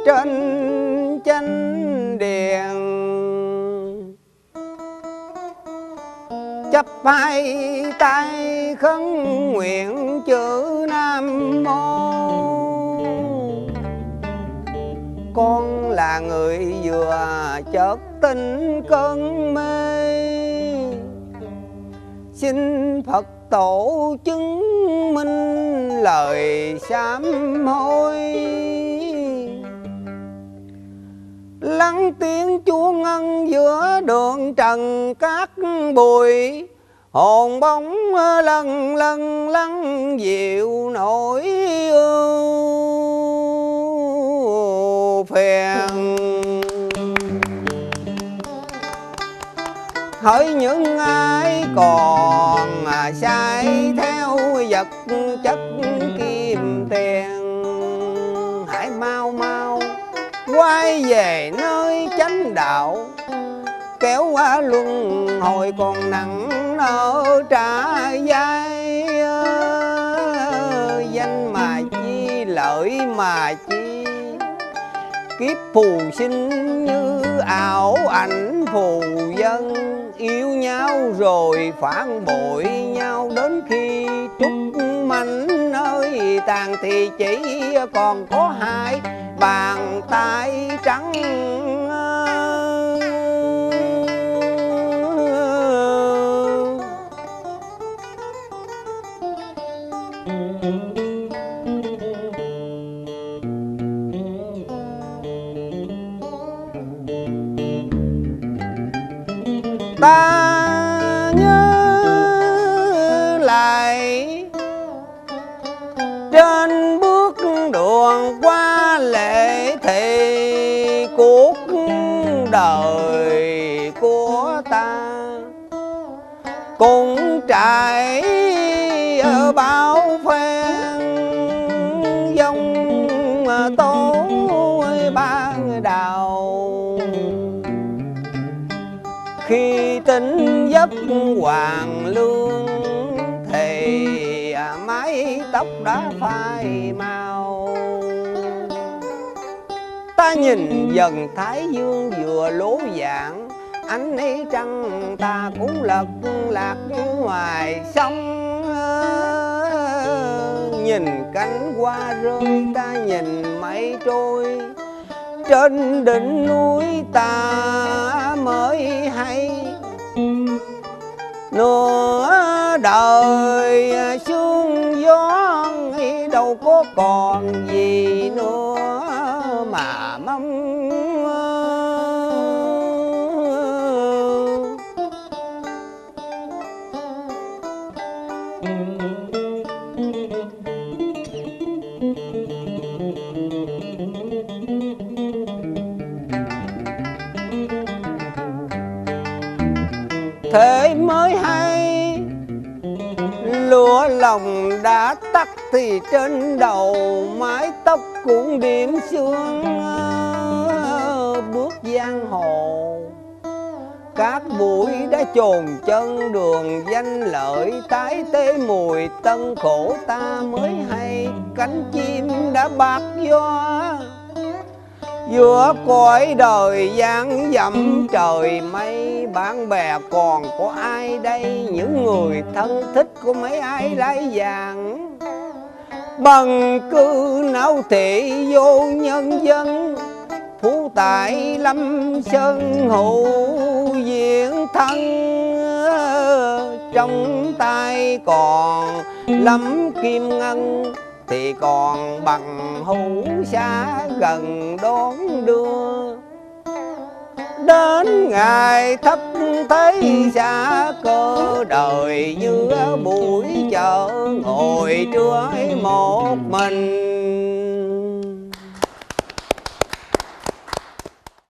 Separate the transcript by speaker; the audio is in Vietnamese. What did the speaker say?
Speaker 1: trên chánh điện, chắp hai tay khấn nguyện chữ Nam Mô. Con là người vừa chợt tỉnh cơn mê, xin Phật tổ chứng minh lời sám hối. Lắng tiếng chuông ngân giữa đường trần cát bụi, hồn bóng lần lần lắng dịu nỗi ưu phiền. Hỡi những ai còn say theo vật chất kim tiền, hãy mau mau quay về nơi chánh đạo, kéo qua luân hồi còn nặng nợ trả vai. Danh mà chi lợi mà chi, kiếp phù sinh như ảo ảnh phù dân, yêu nhau rồi phản bội nhau đến khi trút mảnh ơi tàn thì chỉ còn có hai bàn tay trắng. Ta nhớ lại trên bước đường qua lễ thị cuộc đời của ta, cũng trải ở bao phen dòng tố ban đầu. Khi tỉnh giấc hoàng lương thì mái tóc đã phai màu. Ta nhìn dần thái dương vừa lố dạng, ánh ấy trăng ta cũng lật lạc ngoài sông. Nhìn cánh hoa rơi ta nhìn mây trôi, trên đỉnh núi ta mới hay nửa đời sương gió đâu có còn gì nữa mà mong. Thế mới hay lửa lòng đã tắt thì trên đầu mái tóc cũng điểm sương. Bước giang hồ các bụi đã chồn chân, đường danh lợi tái tế mùi tân khổ ta mới hay. Cánh chim đã bạc gió giữa cõi đời dang dặm trời mây, bạn bè còn có ai đây, những người thân thích của mấy ai lái vàng. Bằng cư não thị vô nhân dân, phú tại lâm sơn hữu diện thân. Trong tay còn lắm kim ngân thì còn bằng hữu xa gần đón đưa. Đến ngày thấp thấy xa cơ đời, như buổi chợ ngồi trưa một mình.